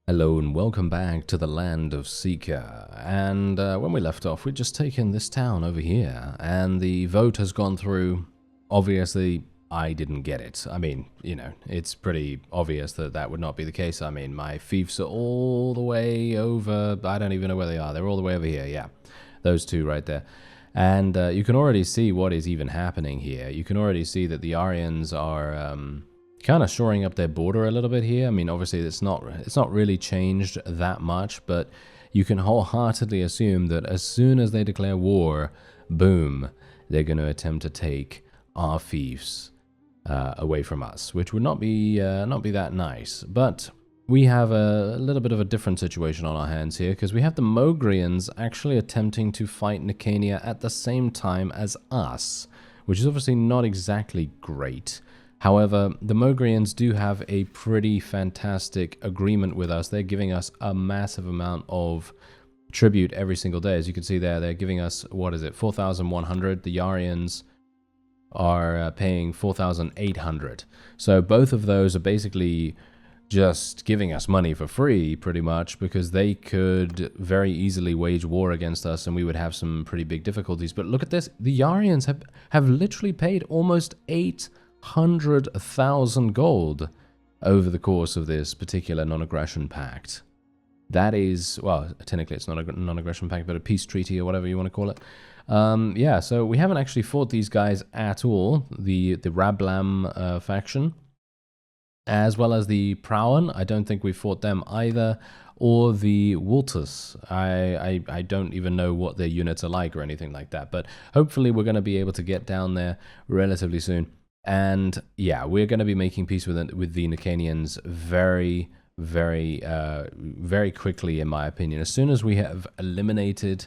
Hello and welcome back to the land of SIKA. And when we left off, we'd just taken this town over here, and the vote has gone through. Obviously, I didn't get it. I mean, you know, it's pretty obvious that that would not be the case. I mean, my fiefs are all the way over. I don't even know where they are. They're all the way over here, yeah. Those two right there. And you can already see what is even happening here. You can already see that the Aryans are kind of shoring up their border a little bit here. I mean, obviously it's not really changed that much, but you can wholeheartedly assume that as soon as they declare war, boom, they're going to attempt to take our fiefs away from us, which would not be that nice. But we have a little bit of a different situation on our hands here, because we have the MOGRIANS actually attempting to fight Nicania at the same time as us, which is obviously not exactly great. However, the MOGRIANS do have a pretty fantastic agreement with us. They're giving us a massive amount of tribute every single day. As you can see there, they're giving us, what is it, 4,100. The Aryans are paying 4,800. So both of those are basically just giving us money for free, pretty much, because they could very easily wage war against us and we would have some pretty big difficulties. But look at this. The Aryans have literally paid almost 800,000 gold over the course of this particular non-aggression pact. That is, well, technically it's not a non-aggression pact, but a peace treaty or whatever you want to call it. Yeah, so we haven't actually fought these guys at all. The Rablam faction, as well as the Prowan. I don't think we fought them either. Or the Wultus. I don't even know what their units are like or anything like that. But hopefully we're going to be able to get down there relatively soon. And yeah, we're going to be making peace with the Nicanians very quickly, in my opinion. As soon as we have eliminated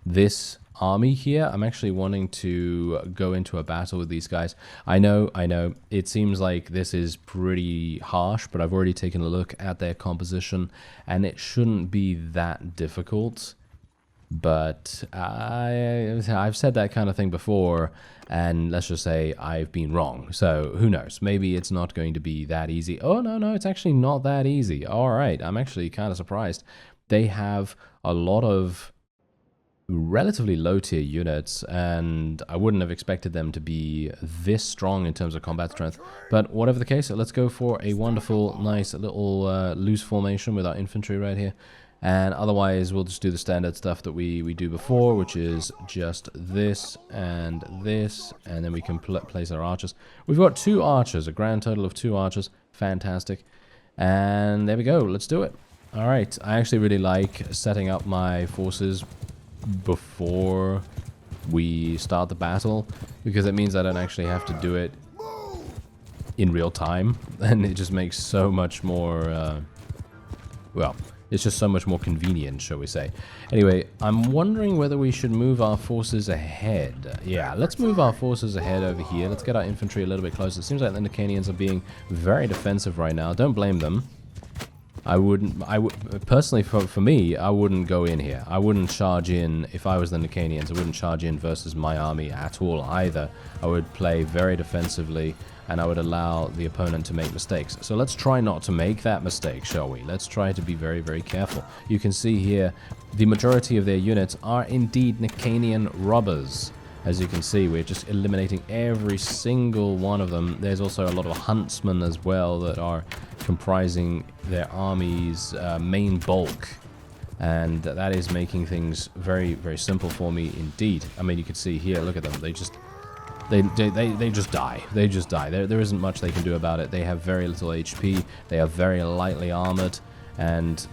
this army here, I'm actually wanting to go into a battle with these guys. I know, it seems like this is pretty harsh, but I've already taken a look at their composition, and it shouldn't be that difficult. But I've said that kind of thing before, and let's just say I've been wrong. So who knows? Maybe it's not going to be that easy. Oh, no, it's actually not that easy. All right, I'm actually kind of surprised. They have a lot of relatively low tier units, and I wouldn't have expected them to be this strong in terms of combat strength. But whatever the case, let's go for a wonderful, nice little loose formation with our infantry right here. And otherwise, we'll just do the standard stuff that we do before, which is just this, and then we can place our archers. We've got 2 archers, a grand total of 2 archers. Fantastic. And there we go. Let's do it. All right. I actually really like setting up my forces before we start the battle, because it means I don't actually have to do it in real time, and it just makes so much more, well, it's just so much more convenient, shall we say. Anyway, I'm wondering whether we should move our forces ahead. Yeah, let's move our forces ahead over here. Let's get our infantry a little bit closer. It seems like the Nicanians are being very defensive right now. Don't blame them. I would personally, for me, I wouldn't go in here. I wouldn't charge in. If I was the Nicanians, I wouldn't charge in versus my army at all either. I would play very defensively, and I would allow the opponent to make mistakes. So let's try not to make that mistake, shall we? Let's try to be very careful. You can see here, the majority of their units are indeed Nicanian robbers. As you can see, we're just eliminating every single one of them. There's also a lot of huntsmen as well that are comprising their army's main bulk. And that is making things very simple for me indeed. I mean, you can see here, look at them. They just die. They just die. There isn't much they can do about it. They have very little HP. They are very lightly armored, and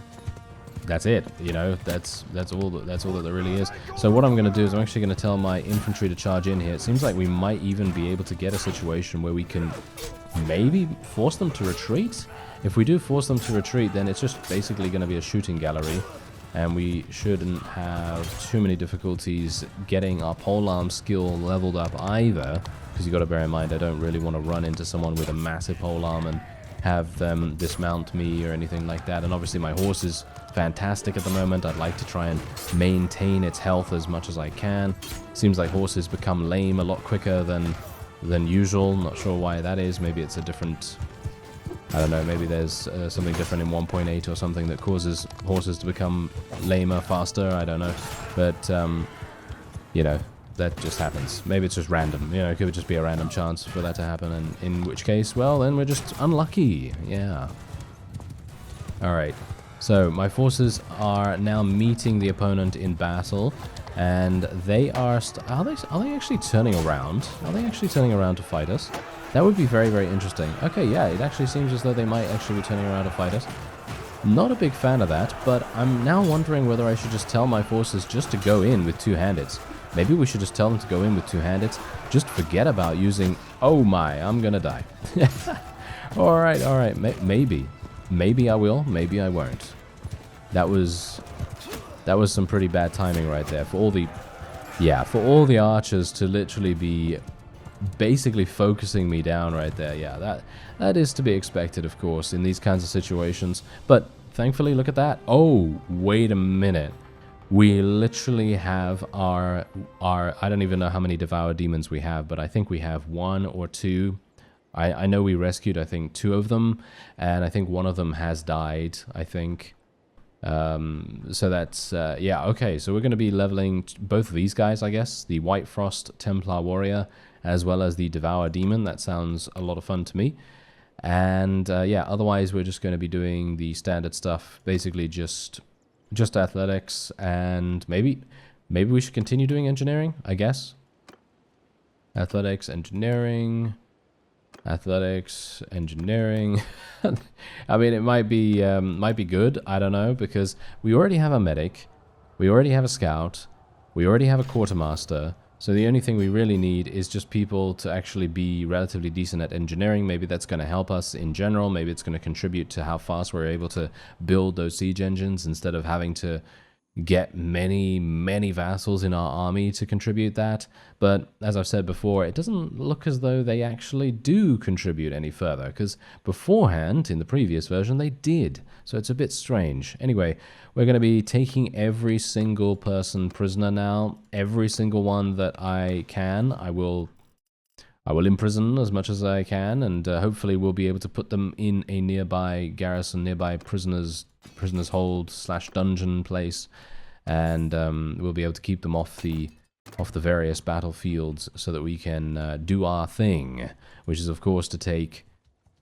that's it. You know, that's all that there really is. So what I'm going to do is I'm actually going to tell my infantry to charge in here. It seems like we might even be able to get a situation where we can maybe force them to retreat. If we do force them to retreat, then it's just basically going to be a shooting gallery, and we shouldn't have too many difficulties getting our polearm skill leveled up either, because you got to bear in mind I don't really want to run into someone with a massive polearm and have them dismount me or anything like that. And obviously my horse is fantastic at the moment. I'd like to try and maintain its health as much as I can. Seems like horses become lame a lot quicker than usual. Not sure why that is. Maybe it's a different I don't know, maybe there's something different in 1.8 or something that causes horses to become lamer faster, I don't know. But, you know, that just happens. Maybe it's just random, you know, it could just be a random chance for that to happen, and in which case, well, then we're just unlucky, yeah. Alright, so my forces are now meeting the opponent in battle, and they are, are they actually turning around? Are they actually turning around to fight us? That would be very, very interesting. Okay, yeah, it actually seems as though they might actually be turning around to fight us. Not a big fan of that, but I'm now wondering whether I should just tell my forces just to go in with two-handeds. Maybe we should just tell them to go in with two-handeds. Just forget about using... Oh my, I'm gonna die. Alright, alright, maybe. Maybe I will, maybe I won't. That was some pretty bad timing right there. For all the... Yeah, for all the archers to literally be... basically focusing me down right there. Yeah, that is to be expected, of course, in these kinds of situations. But thankfully, look at that. Oh, wait a minute. We literally have our I don't even know how many Devour Demons we have, but I think we have 1 or 2. I know we rescued, I think, 2 of them, and I think one of them has died, I think. So that's, yeah, okay, so we're going to be leveling both of these guys, I guess, the White Frost Templar Warrior, as well as the Devour Demon. That sounds a lot of fun to me. And, yeah, otherwise we're just going to be doing the standard stuff, basically just athletics, and maybe we should continue doing engineering, I guess. Athletics, engineering... Athletics, engineering. I mean, it might be good. I don't know, because we already have a medic, we already have a scout, we already have a quartermaster. So the only thing we really need is just people to actually be relatively decent at engineering. Maybe that's going to help us in general. Maybe it's going to contribute to how fast we're able to build those siege engines instead of having to get many vassals in our army to contribute that. But as I've said before, it doesn't look as though they actually do contribute any further, because beforehand, in the previous version, they did. So it's a bit strange. Anyway, we're going to be taking every single person prisoner now. Every single one that I can, I will imprison as much as I can, and hopefully we'll be able to put them in a nearby garrison, nearby prisoners hold / dungeon place, and we'll be able to keep them off the various battlefields so that we can do our thing, which is of course to take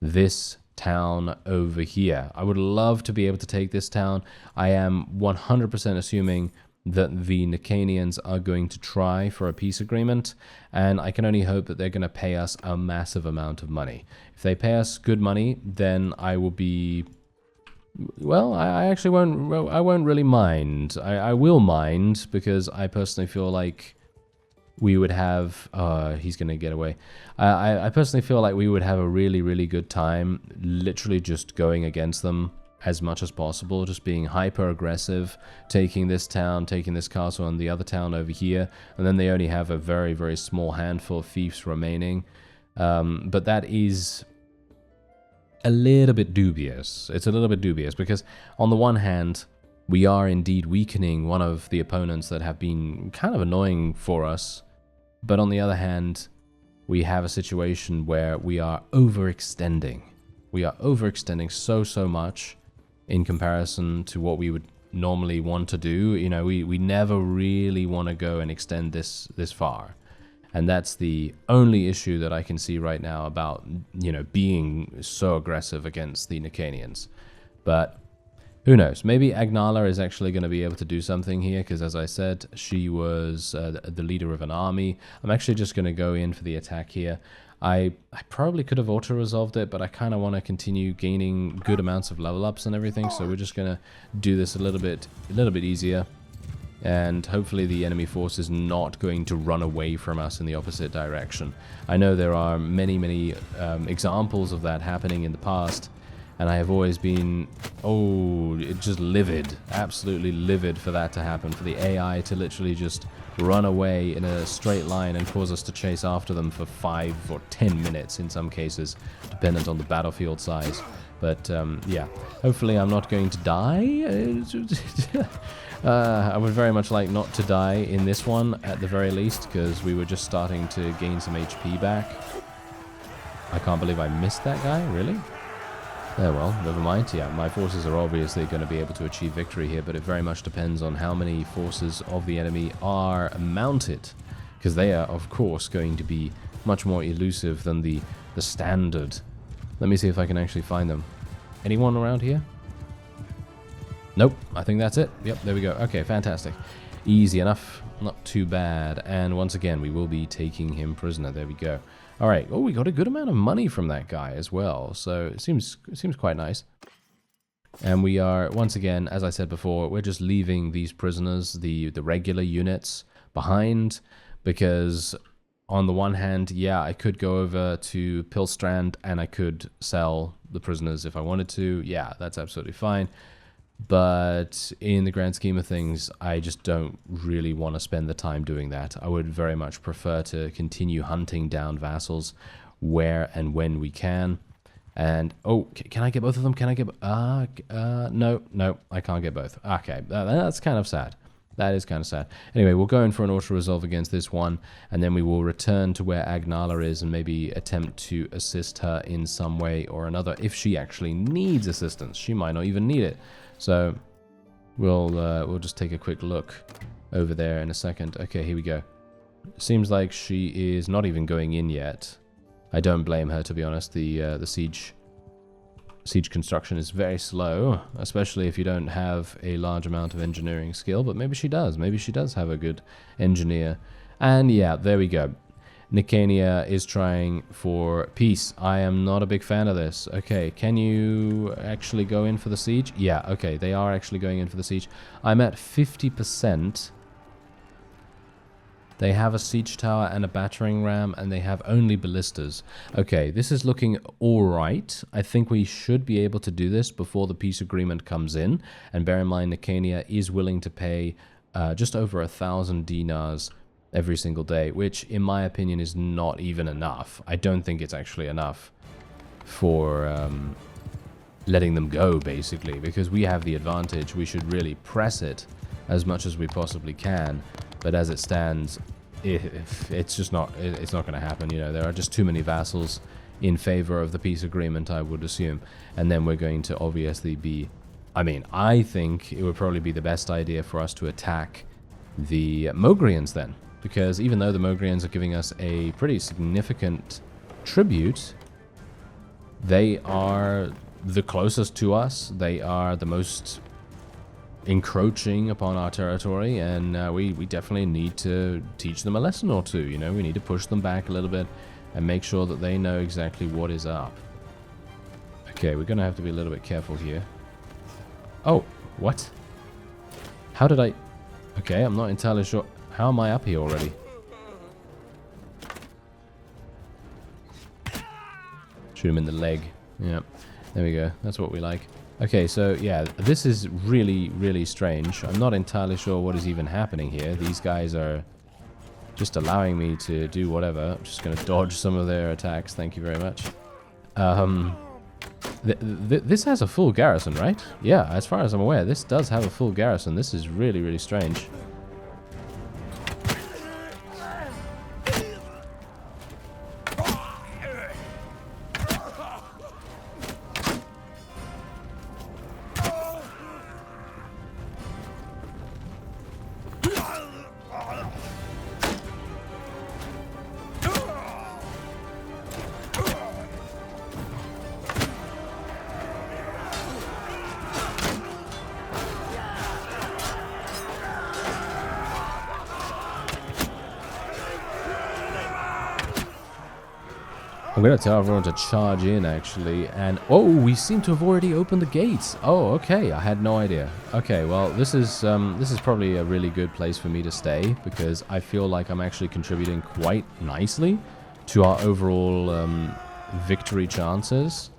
this town over here. I would love to be able to take this town. I am 100% assuming that the Nicanians are going to try for a peace agreement, and I can only hope that they're going to pay us a massive amount of money. If they pay us good money, then I will be... Well, I actually won't. I won't really mind. I will mind, because I personally feel like we would have... he's going to get away. I personally feel like we would have a really good time literally just going against them as much as possible, just being hyper aggressive, taking this town, taking this castle, and the other town over here, and then they only have a very small handful of fiefs remaining. But that is a little bit dubious. It's a little bit dubious, because on the one hand, we are indeed weakening one of the opponents that have been kind of annoying for us, but on the other hand, we have a situation where we are overextending. We are overextending so much in comparison to what we would normally want to do. You know, we never really want to go and extend this far. And that's the only issue that I can see right now about, you know, being so aggressive against the Nicanians. But who knows? Maybe Agnala is actually going to be able to do something here, because as I said, she was the leader of an army. I'm actually just going to go in for the attack here. I probably could have auto-resolved it, but I kind of want to continue gaining good amounts of level ups and everything, so we're just going to do this a little bit easier. And hopefully the enemy force is not going to run away from us in the opposite direction. I know there are many examples of that happening in the past, and I have always been, just livid, absolutely livid for that to happen, for the AI to literally just run away in a straight line and cause us to chase after them for 5 or 10 minutes in some cases, dependent on the battlefield size. But yeah, hopefully I'm not going to die. I would very much like not to die in this one, at the very least, because we were just starting to gain some HP back. I can't believe I missed that guy, really? Well, never mind. Yeah, my forces are obviously going to be able to achieve victory here, but it very much depends on how many forces of the enemy are mounted, because they are, of course, going to be much more elusive than the standard. Let me see if I can actually find them. Anyone around here? Nope, I think that's it. Yep, there we go. Okay, fantastic. Easy enough. Not too bad. And once again, we will be taking him prisoner. There we go. All right. Oh, we got a good amount of money from that guy as well. So it seems quite nice. And we are, once again, as I said before, we're just leaving these prisoners, the regular units, behind. Because on the one hand, yeah, I could go over to Pilstrand and I could sell the prisoners if I wanted to. Yeah, that's absolutely fine. But in the grand scheme of things, I just don't really want to spend the time doing that. I would very much prefer to continue hunting down vassals where and when we can. And, oh, can I get both of them? Can I get... no, I can't get both. Okay, that's kind of sad. That is kind of sad. Anyway, we'll go in for an auto-resolve against this one, and then we will return to where Agnala is and maybe attempt to assist her in some way or another if she actually needs assistance. She might not even need it. So we'll just take a quick look over there in a second. Okay, here we go. Seems like she is not even going in yet. I don't blame her, to be honest. The siege construction is very slow, especially if you don't have a large amount of engineering skill. But maybe she does. Maybe she does have a good engineer. And yeah, there we go. Nicania is trying for peace. I am not a big fan of this. Okay, can you actually go in for the siege? Yeah, okay, they are actually going in for the siege. I'm at 50%. They have a siege tower and a battering ram, and they have only ballistas. Okay, this is looking alright. I think we should be able to do this before the peace agreement comes in. And bear in mind, Nicania is willing to pay just over 1,000 dinars every single day, which in my opinion is not even enough. I don't think it's actually enough for letting them go, basically, because we have the advantage. We should really press it as much as we possibly can, but as it stands, it's just not, it's not going to happen. You know, there are just too many vassals in favor of the peace agreement, I would assume, and then we're going to obviously be, I mean, I think it would probably be the best idea for us to attack the Mogrians then, because even though the Mogrians are giving us a pretty significant tribute, they are the closest to us, they are the most encroaching upon our territory, and we definitely need to teach them a lesson or two. You know, we need to push them back a little bit and make sure that they know exactly what is up. Okay, we're gonna have to be a little bit careful here. Oh, what? How did I... Okay, I'm not entirely sure. How am I up here already? Shoot him in the leg. Yeah, there we go. That's what we like. Okay, so yeah, this is really, really strange. I'm not entirely sure what is even happening here. These guys are just allowing me to do whatever. I'm just going to dodge some of their attacks. Thank you very much. This has a full garrison, right? Yeah, as far as I'm aware, this does have a full garrison. This is really, really strange. I'm going to tell everyone to charge in, actually, and... Oh, we seem to have already opened the gates. Oh, okay, I had no idea. Okay, well, this is probably a really good place for me to stay, because I feel like I'm actually contributing quite nicely to our overall victory chances.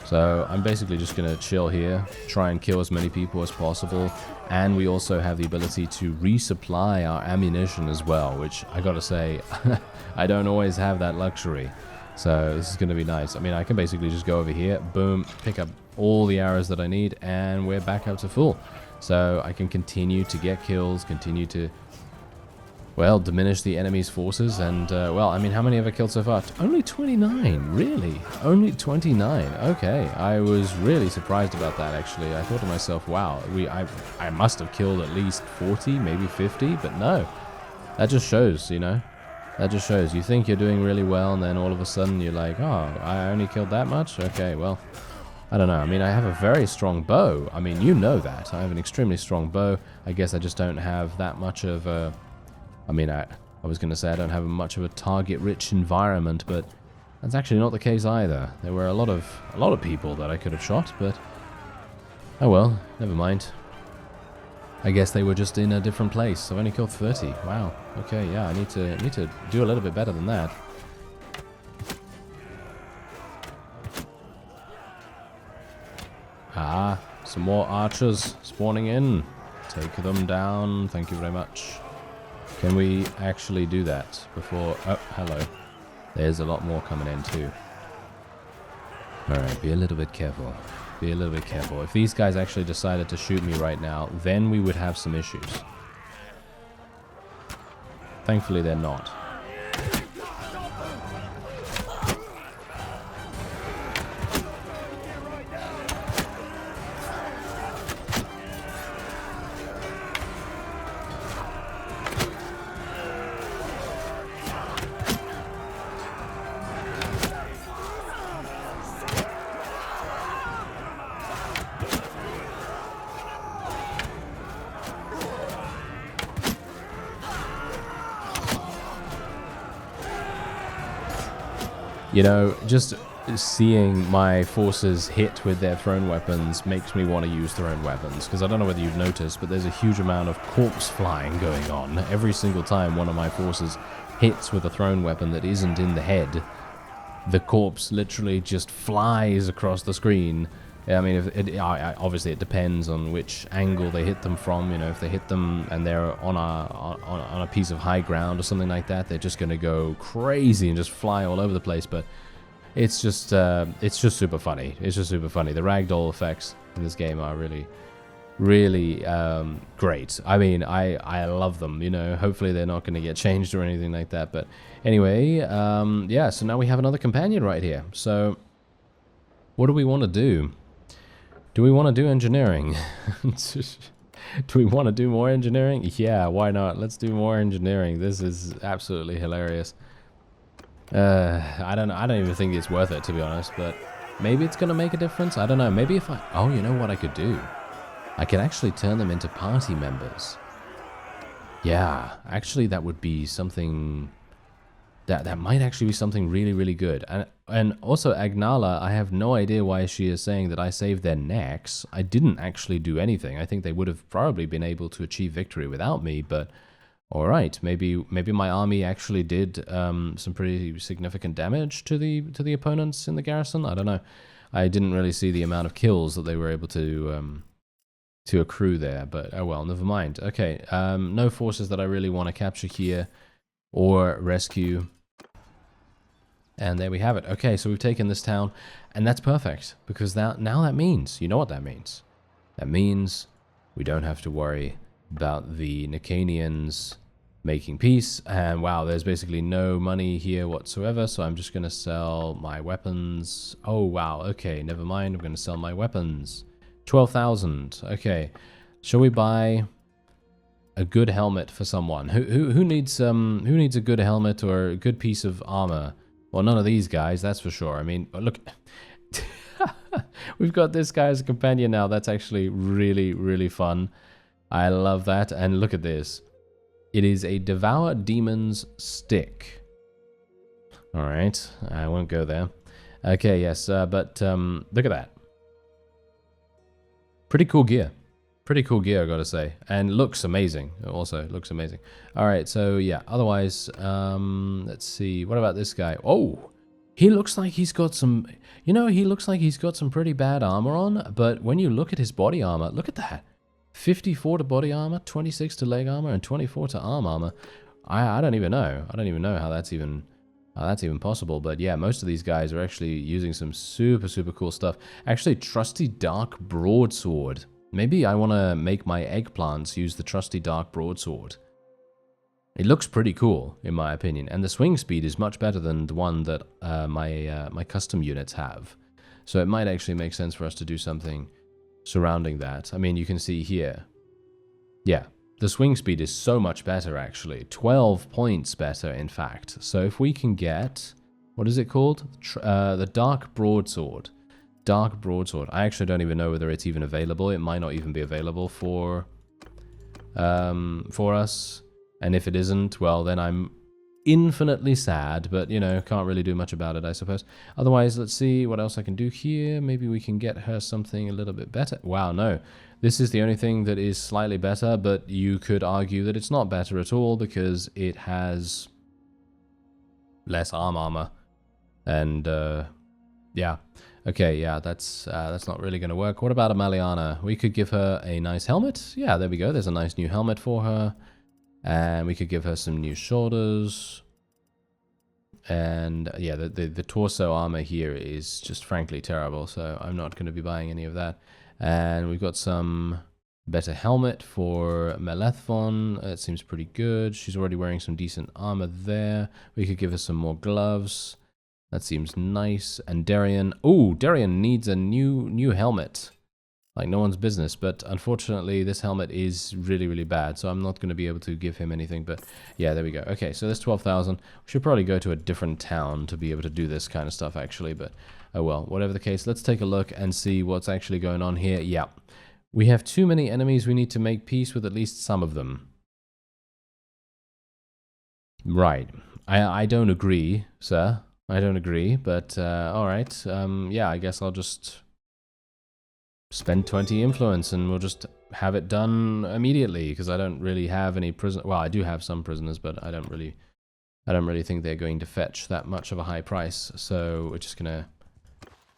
So I'm basically just going to chill here, try and kill as many people as possible, and we also have the ability to resupply our ammunition as well, which I gotta say, I don't always have that luxury. So this is going to be nice. I mean, I can basically just go over here, boom, pick up all the arrows that I need, and we're back up to full. So I can continue to get kills, continue to well, diminish the enemy's forces, and, well, I mean, how many have I killed so far? Only 29, really? Only 29, okay. I was really surprised about that, actually. I thought to myself, wow, I must have killed at least 40, maybe 50, but no. That just shows, you know? That just shows. You think you're doing really well, and then all of a sudden you're like, oh, I only killed that much? Okay, well, I don't know. I mean, I have a very strong bow. I mean, you know that. I have an extremely strong bow. I guess I just don't have that much of a... I mean, I was going to say I don't have much of a target-rich environment, but that's actually not the case either. There were a lot of people that I could have shot, but oh well, never mind. I guess they were just in a different place. I've only killed 30. Wow. Okay, yeah, I need to do a little bit better than that. Ah, some more archers spawning in. Take them down. Thank you very much. Can we actually do that before... Oh, hello. There's a lot more coming in too. Alright, be a little bit careful. Be a little bit careful. If these guys actually decided to shoot me right now, then we would have some issues. Thankfully, they're not. You know, just seeing my forces hit with their thrown weapons makes me want to use thrown weapons, because I don't know whether you've noticed, but there's a huge amount of corpse flying going on. Every single time one of my forces hits with a thrown weapon that isn't in the head, the corpse literally just flies across the screen. I mean, obviously it depends on which angle they hit them from. You know, if they hit them and they're on a piece of high ground or something like that, they're just going to go crazy and just fly all over the place. But it's just super funny. It's just super funny. The ragdoll effects in this game are really, really great. I mean, I love them. You know, hopefully they're not going to get changed or anything like that. But anyway, yeah. So now we have another companion right here. So what do we want to do? Do we want to do engineering? Do we want to do more engineering? Yeah, why not? Let's do more engineering. This is absolutely hilarious. I don't even think it's worth it, to be honest, but maybe it's going to make a difference. I don't know. Maybe if I... Oh, you know what I could do? I could actually turn them into party members. Yeah, actually that would be something... That might actually be something really, really good. And also, Agnala, I have no idea why she is saying that I saved their necks. I didn't actually do anything. I think they would have probably been able to achieve victory without me, but alright, maybe my army actually did some pretty significant damage to the opponents in the garrison. I don't know. I didn't really see the amount of kills that they were able to accrue there, but oh well, never mind. Okay, no forces that I really want to capture here or rescue. And there we have it. Okay, so we've taken this town, and that's perfect, because now that means, you know what that means? That means we don't have to worry about the Nicanians making peace, and wow, there's basically no money here whatsoever, so I'm just going to sell my weapons. Oh, wow, okay, never mind, I'm going to sell my weapons. 12,000, okay. Shall we buy a good helmet for someone? Who needs a good helmet or a good piece of armor? Well, none of these guys, that's for sure. I mean, look, we've got this guy as a companion now. That's actually really, really fun. I love that. And look at this. It is a Devour Demons stick. All right, I won't go there. Okay, yes, but look at that. Pretty cool gear. Pretty cool gear, I gotta say. And looks amazing. Also, looks amazing. Alright, so yeah, otherwise, let's see. What about this guy? Oh, he looks like he's got some... You know, he looks like he's got some pretty bad armor on, but when you look at his body armor, look at that. 54 to body armor, 26 to leg armor, and 24 to arm armor. I don't even know. I don't even know how that's even possible, but yeah, most of these guys are actually using some super, super cool stuff. Actually, trusty dark broadsword. Maybe I want to make my eggplants use the trusty dark broadsword. It looks pretty cool, in my opinion, and the swing speed is much better than the one that my custom units have. So it might actually make sense for us to do something surrounding that. I mean, you can see here. Yeah, the swing speed is so much better, actually. 12 points better, in fact. So if we can get... What is it called? The Dark Broadsword. Dark Broadsword. I actually don't even know whether it's even available. It might not even be available for us. And if it isn't, well, then I'm infinitely sad. But, you know, can't really do much about it, I suppose. Otherwise, let's see what else I can do here. Maybe we can get her something a little bit better. Wow, no. This is the only thing that is slightly better, but you could argue that it's not better at all because it has less armor. And, yeah. Okay, yeah, that's not really going to work. What about Amaliana? We could give her a nice helmet. Yeah, there we go. There's a nice new helmet for her. And we could give her some new shoulders. And, yeah, the torso armor here is just frankly terrible, so I'm not going to be buying any of that. And we've got some better helmet for Melethvon. It seems pretty good. She's already wearing some decent armor there. We could give her some more gloves. That seems nice. And Darien. Oh, Darien needs a new helmet. Like no one's business. But unfortunately, this helmet is really, really bad. So I'm not going to be able to give him anything. But yeah, there we go. Okay, so there's 12,000. We should probably go to a different town to be able to do this kind of stuff, actually. But oh well, whatever the case. Let's take a look and see what's actually going on here. Yeah, we have too many enemies. We need to make peace with at least some of them. Right. I don't agree, sir. I don't agree, but alright. Yeah, I guess I'll just spend 20 influence and we'll just have it done immediately because I don't really have any prisoners. Well, I do have some prisoners, but I don't really think they're going to fetch that much of a high price. So we're just gonna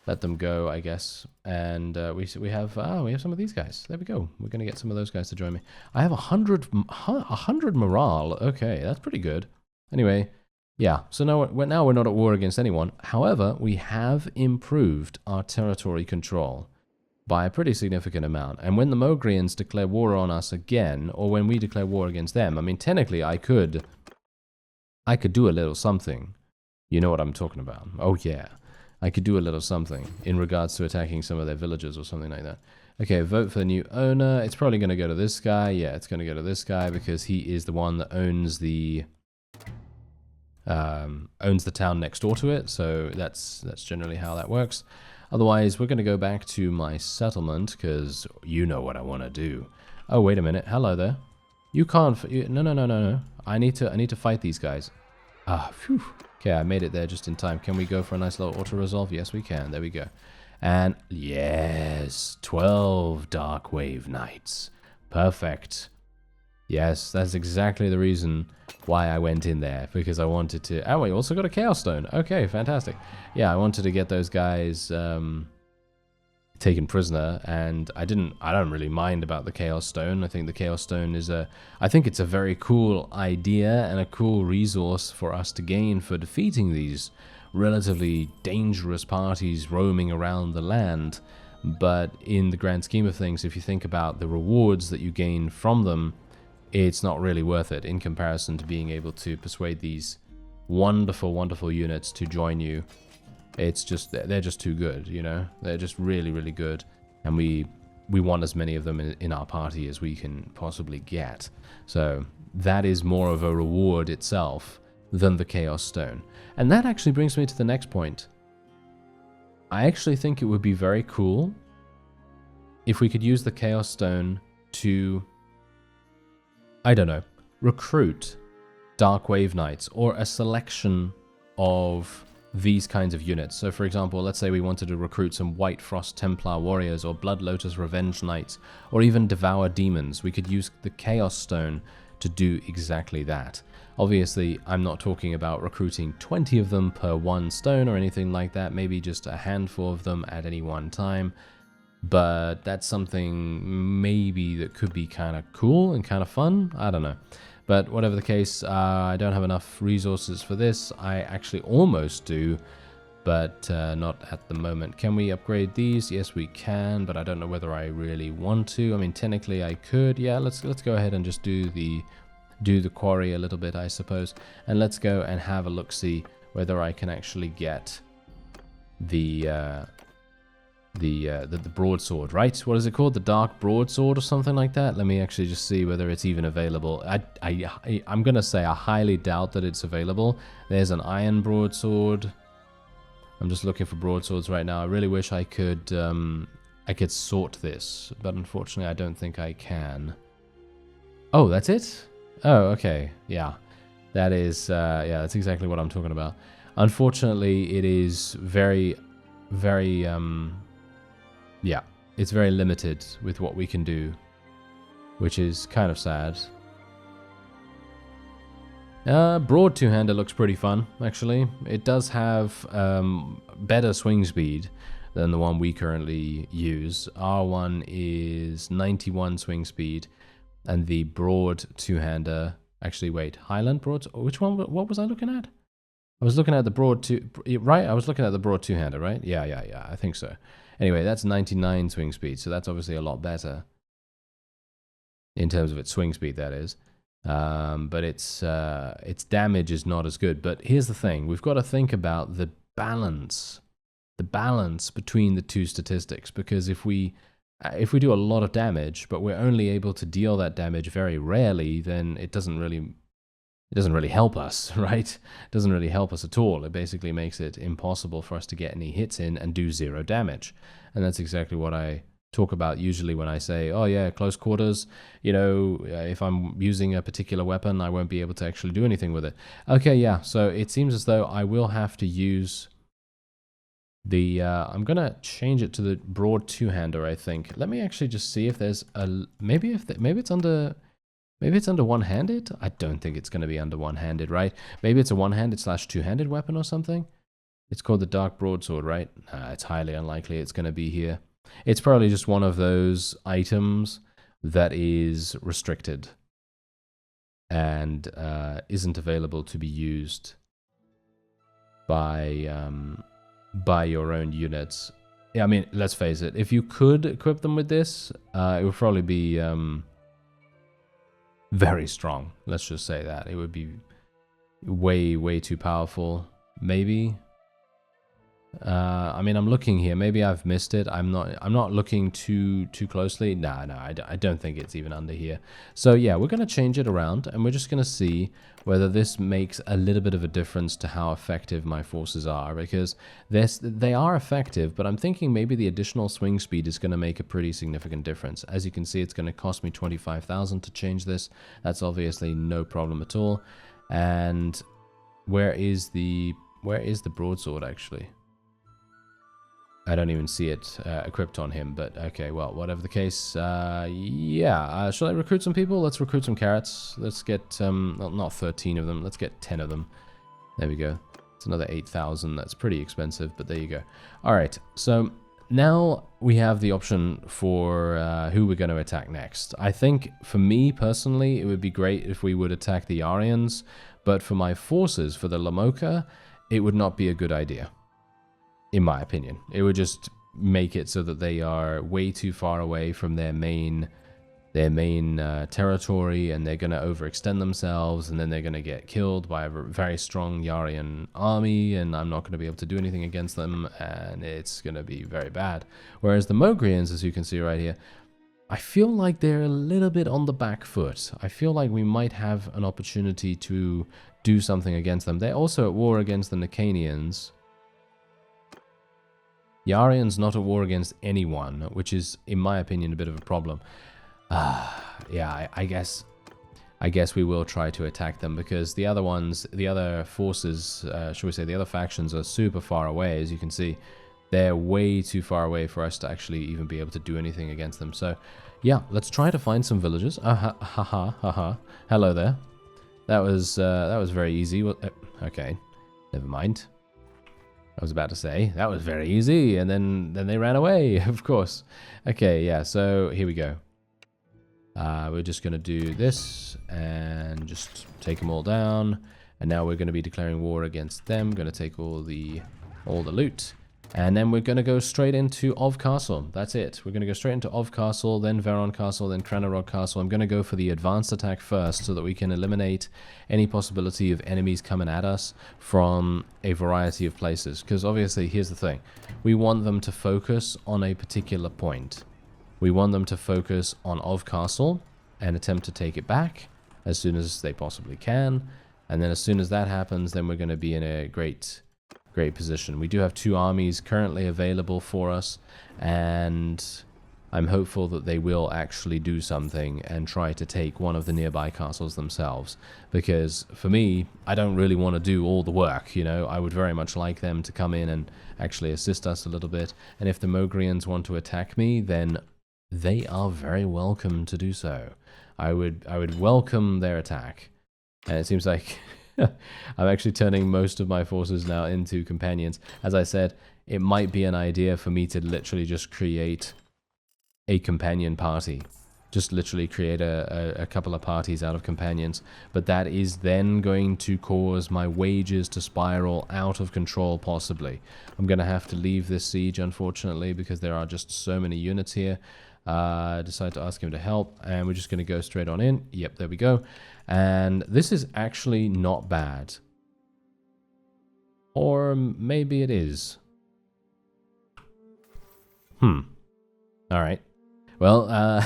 let them go, I guess. And we have some of these guys. There we go. We're gonna get some of those guys to join me. I have 100 morale. Okay, that's pretty good. Anyway. Yeah, so now we're not at war against anyone. However, we have improved our territory control by a pretty significant amount. And when the Mogrians declare war on us again, or when we declare war against them, I mean, technically, I could do a little something. You know what I'm talking about. Oh, yeah. I could do a little something in regards to attacking some of their villages or something like that. Okay, vote for the new owner. It's probably going to go to this guy. Yeah, it's going to go to this guy because he is the one that owns the town next door to it, so that's generally how that works. Otherwise, we're going to go back to my settlement because you know what I want to do. Oh, wait a minute. Hello there. You can't. No. I need to fight these guys. Ah, phew. Okay, I made it there just in time. Can we go for a nice little auto resolve? Yes, we can. There we go. And yes, 12 Dark Wave Knights. Perfect. Yes, that's exactly the reason why I went in there, because I wanted to... Oh, we also got a Chaos Stone. Okay, fantastic. Yeah, I wanted to get those guys taken prisoner, and I don't really mind about the Chaos Stone. I think the Chaos Stone is I think it's a very cool idea and a cool resource for us to gain for defeating these relatively dangerous parties roaming around the land. But in the grand scheme of things, if you think about the rewards that you gain from them, it's not really worth it in comparison to being able to persuade these wonderful, wonderful units to join you. It's just, they're just too good, you know? They're just really, really good. And we want as many of them in our party as we can possibly get. So that is more of a reward itself than the Chaos Stone. And that actually brings me to the next point. I actually think it would be very cool if we could use the Chaos Stone to, I don't know, recruit Dark Wave Knights or a selection of these kinds of units. So for example, let's say we wanted to recruit some White Frost Templar Warriors or Blood Lotus Revenge Knights or even Devour Demons. We could use the Chaos Stone to do exactly that. Obviously, I'm not talking about recruiting 20 of them per one stone or anything like that, maybe just a handful of them at any one time. But that's something maybe that could be kind of cool and kind of fun. I don't know. But whatever the case, I don't have enough resources for this. I actually almost do, but not at the moment. Can we upgrade these? Yes, we can, but I don't know whether I really want to. I mean, technically I could. Yeah, let's go ahead and just do the do the quarry a little bit, I suppose. And let's go and have a look-see whether I can actually get the broadsword, right? What is it called? The dark broadsword or something like that? Let me actually just see whether it's even available. I'm gonna say I highly doubt that it's available. There's an iron broadsword. I'm just looking for broadswords right now. I really wish I could sort this, but unfortunately I don't think I can. Oh, that's it? Oh, okay. Yeah. That is, yeah, that's exactly what I'm talking about. Unfortunately, it is very, very, yeah, it's very limited with what we can do, which is kind of sad. Broad two-hander looks pretty fun, actually. It does have better swing speed than the one we currently use. Our one is 91 swing speed, and the broad two-hander... Actually, wait, Highland broad... Which one? What was I looking at? I was looking at the broad two... Right, I was looking at the broad two-hander, right? Yeah, I think so. Anyway, that's 99 swing speed, so that's obviously a lot better. In terms of its swing speed, that is. But its damage is not as good. But here's the thing. We've got to think about the balance between the two statistics, because if we do a lot of damage, but we're only able to deal that damage very rarely, then it doesn't really help us, right? It doesn't really help us at all. It basically makes it impossible for us to get any hits in and do 0 damage. And that's exactly what I talk about usually when I say, oh yeah, close quarters, you know, if I'm using a particular weapon, I won't be able to actually do anything with it. Okay, yeah, so it seems as though I will have to use the, I'm gonna change it to the broad two-hander, I think. Let me actually just see if there's a, maybe it's under one-handed? I don't think it's going to be under one-handed, right? Maybe it's a one-handed / two-handed weapon or something? It's called the Dark Broadsword, right? It's highly unlikely it's going to be here. It's probably just one of those items that is restricted and isn't available to be used by your own units. Yeah, I mean, let's face it. If you could equip them with this, it would probably be... very strong. Let's just say that. It would be way too powerful. Maybe. I mean, I'm looking here. Maybe I've missed it. I'm not looking too closely. No, I don't think it's even under here. So yeah, we're going to change it around, and we're just going to see whether this makes a little bit of a difference to how effective my forces are, because they are effective, but I'm thinking maybe the additional swing speed is going to make a pretty significant difference. As you can see, it's going to cost me 25,000 to change this. That's obviously no problem at all. And where is the broadsword actually? I don't even see it equipped on him, but okay, well, whatever the case, yeah, shall I recruit some people? Let's recruit some carrots. Let's get, well, not 13 of them, let's get 10 of them. There we go. It's another 8,000, that's pretty expensive, but there you go. Alright, so now we have the option for who we're going to attack next. I think, for me personally, it would be great if we would attack the Aryans, but for my forces, for the Lamoka, it would not be a good idea. In my opinion, it would just make it so that they are way too far away from their main territory, and they're going to overextend themselves, and then they're going to get killed by a very strong Yarian army, and I'm not going to be able to do anything against them, and it's going to be very bad. Whereas the Mogrians, as you can see right here, I feel like they're a little bit on the back foot. I feel like we might have an opportunity to do something against them. They're also at war against the Nicanians. Yarian's not at war against anyone, which is, in my opinion, a bit of a problem. Yeah, I guess we will try to attack them, because the other ones, the other forces, should we say, the other factions are super far away. As you can see, they're way too far away for us to actually even be able to do anything against them. So, yeah, let's try to find some villagers. Hello there. That was very easy. Okay, never mind. I was about to say, that was very easy, and then they ran away, of course. Okay, yeah, so here we go. We're just going to do this, and just take them all down, and now we're going to be declaring war against them. Going to take all the loot, And then we're going to go straight into Ov Castle. That's it. We're going to go straight into Ov Castle, then Veron Castle, then Kranarog Castle. I'm going to go for the advanced attack first so that we can eliminate any possibility of enemies coming at us from a variety of places. Because obviously, here's the thing. We want them to focus on a particular point. We want them to focus on Ov Castle and attempt to take it back as soon as they possibly can. And then as soon as that happens, then we're going to be in a great position. We do have 2 armies currently available for us, and I'm hopeful that they will actually do something and try to take one of the nearby castles themselves. Because for me, I don't really want to do all the work, you know. I would very much like them to come in and actually assist us a little bit. And if the Mogrians want to attack me, then they are very welcome to do so. I would welcome their attack. And it seems like I'm actually turning most of my forces now into companions. As I said, it might be an idea for me to literally just create a companion party. Just literally create a couple of parties out of companions. But that is then going to cause my wages to spiral out of control, possibly. I'm going to have to leave this siege, unfortunately, because there are just so many units here. Decide to ask him to help, and we're just going to go straight on in. Yep, there we go. And this is actually not bad. Or maybe it is. Alright. Well,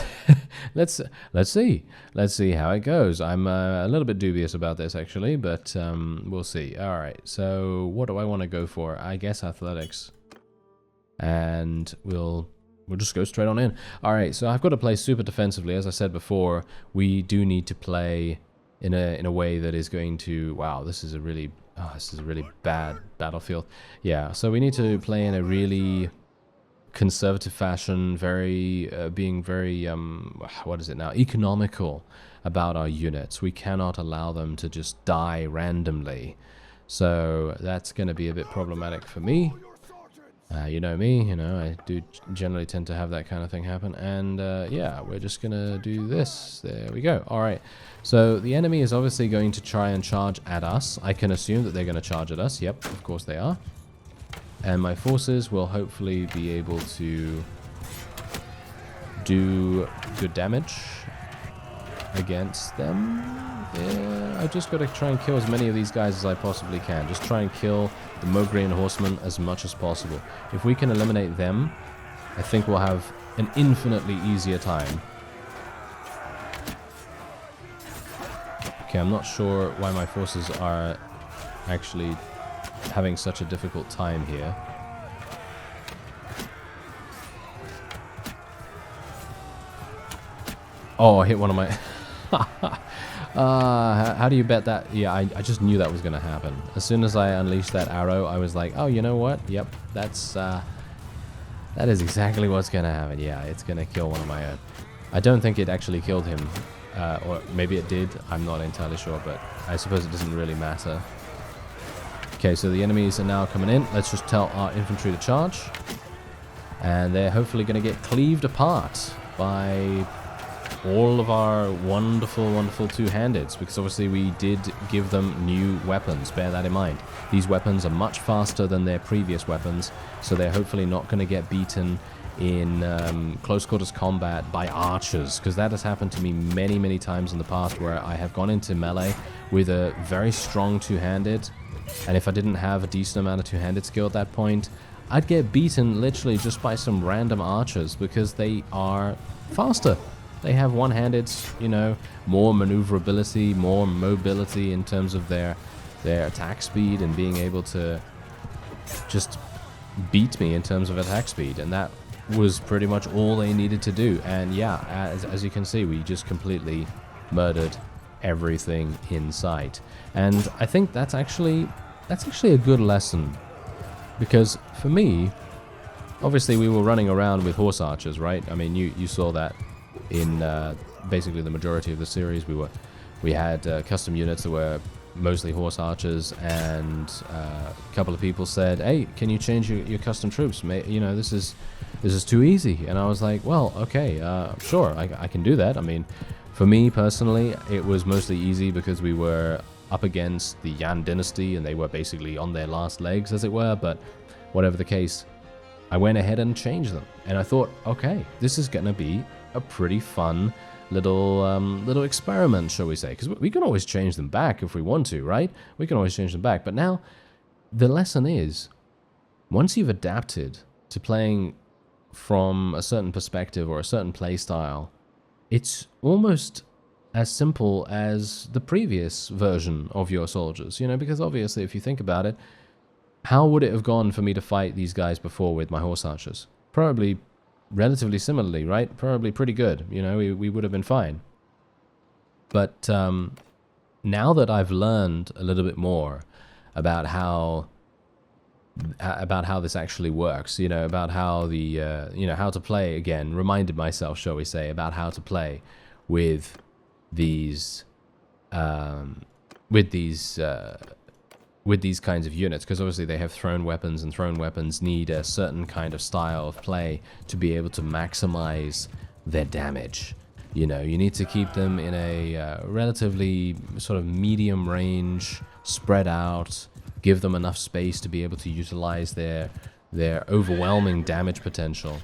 let's see. Let's see how it goes. I'm a little bit dubious about this, actually, but we'll see. Alright, so what do I want to go for? I guess athletics. And we'll just go straight on in. Alright, so I've got to play super defensively. As I said before, we do need to play in a way that is going to... Wow, this is a really bad battlefield. Yeah, so we need to play in a really conservative fashion, being very, what is it now? Economical about our units. We cannot allow them to just die randomly. So that's going to be a bit problematic for me. You know me, you know, I do generally tend to have that kind of thing happen. And yeah, we're just going to do this. There we go. All right. So the enemy is obviously going to try and charge at us. I can assume that they're going to charge at us. Yep, of course they are. And my forces will hopefully be able to do good damage against them. Yeah, I just got to try and kill as many of these guys as I possibly can. Just try and kill the Mogrian horsemen as much as possible. If we can eliminate them, I think we'll have an infinitely easier time. Okay, I'm not sure why my forces are actually having such a difficult time here. Oh, I hit one of my... how do you bet that? Yeah, I just knew that was going to happen. As soon as I unleashed that arrow, I was like, oh, you know what? Yep, that is exactly what's going to happen. Yeah, it's going to kill one of my own. I don't think it actually killed him. Or maybe it did. I'm not entirely sure, but I suppose it doesn't really matter. Okay, so the enemies are now coming in. Let's just tell our infantry to charge. And they're hopefully going to get cleaved apart by all of our wonderful, wonderful two-handeds, because obviously we did give them new weapons. Bear that in mind. These weapons are much faster than their previous weapons, so they're hopefully not going to get beaten in close quarters combat by archers, because that has happened to me many, many times in the past where I have gone into melee with a very strong two-handed, and if I didn't have a decent amount of two-handed skill at that point, I'd get beaten literally just by some random archers because they are faster. They have one-handed, you know, more maneuverability, more mobility in terms of their attack speed and being able to just beat me in terms of attack speed. And that was pretty much all they needed to do. And yeah, as you can see, we just completely murdered everything in sight. And I think that's actually a good lesson, because for me, obviously we were running around with horse archers, right? I mean, you saw that in basically the majority of the series. We had custom units that were mostly horse archers, and a couple of people said, hey, can you change your custom troops? You know, this is too easy. And I was like, well, okay, sure, I can do that. I mean, for me personally, it was mostly easy because we were up against the Yan dynasty and they were basically on their last legs, as it were. But whatever the case, I went ahead and changed them. And I thought, okay, this is going to be a pretty fun little experiment, shall we say. Because we can always change them back if we want to, right? We can always change them back. But now, the lesson is, once you've adapted to playing from a certain perspective or a certain play style, it's almost as simple as the previous version of your soldiers, you know, because obviously if you think about it, how would it have gone for me to fight these guys before with my horse archers? Probably relatively similarly, right? Probably pretty good, you know, we would have been fine. But now that I've learned a little bit more about how this actually works, you know, about how the you know, how to play, again, reminded myself, shall we say, about how to play with these kinds of units, because obviously they have thrown weapons, and thrown weapons need a certain kind of style of play to be able to maximize their damage. You know, you need to keep them in a relatively sort of medium range, spread out, give them enough space to be able to utilize their overwhelming damage potential.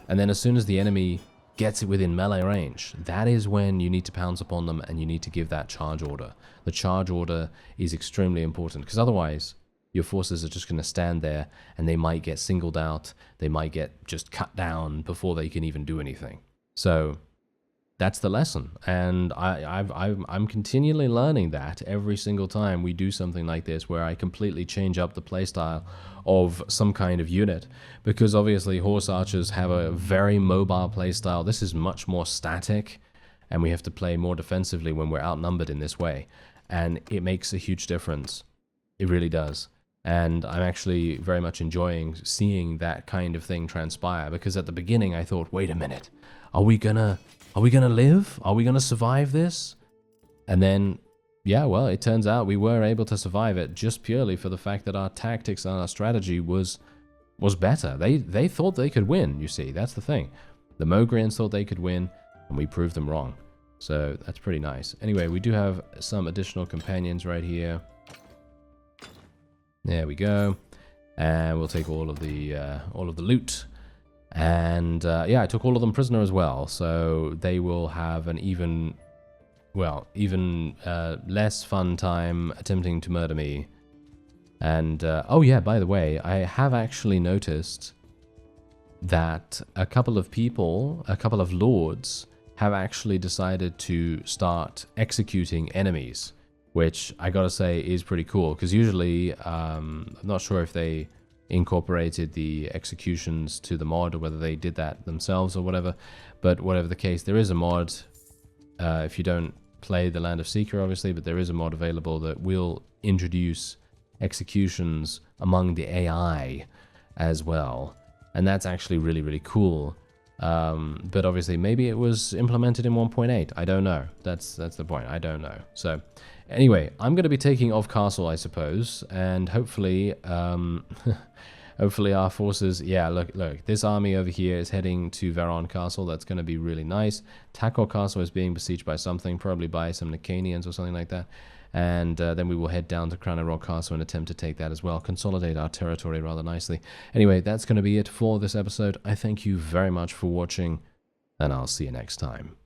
And then as soon as the enemy gets it within melee range, that is when you need to pounce upon them, and you need to give that charge order. The charge order is extremely important, because otherwise your forces are just going to stand there and they might get singled out, they might get just cut down before they can even do anything. So that's the lesson, and I'm continually learning that every single time we do something like this, where I completely change up the playstyle of some kind of unit, because obviously horse archers have a very mobile playstyle. This is much more static, and we have to play more defensively when we're outnumbered in this way, and it makes a huge difference. It really does. And I'm actually very much enjoying seeing that kind of thing transpire, because at the beginning I thought, wait a minute, are we gonna live? Are we gonna survive this? And then, yeah, well, it turns out we were able to survive it, just purely for the fact that our tactics and our strategy was better. They thought they could win, you see, that's the thing. The MOGRIANS thought they could win, and we proved them wrong. So that's pretty nice. Anyway, we do have some additional companions right here. There we go. And we'll take all of the loot. And yeah, I took all of them prisoner as well, so they will have an even less fun time attempting to murder me. And oh yeah, by the way, I have actually noticed that a couple of lords have actually decided to start executing enemies, which I gotta say is pretty cool, because usually I'm not sure if they incorporated the executions to the mod, or whether they did that themselves or whatever, but whatever the case, there is a mod, if you don't play the Land of SIKA obviously, but there is a mod available that will introduce executions among the AI as well, and that's actually really, really cool. But obviously maybe it was implemented in 1.8, I don't know, that's the point, I don't know. So anyway, I'm going to be taking off castle, I suppose, and hopefully hopefully our forces, yeah, look, this army over here is heading to Veron Castle. That's going to be really nice. Takor Castle is being besieged by something, probably by some Nicanians or something like that. And then we will head down to Cranarog Castle and attempt to take that as well, consolidate our territory rather nicely. Anyway, that's going to be it for this episode. I thank you very much for watching, and I'll see you next time.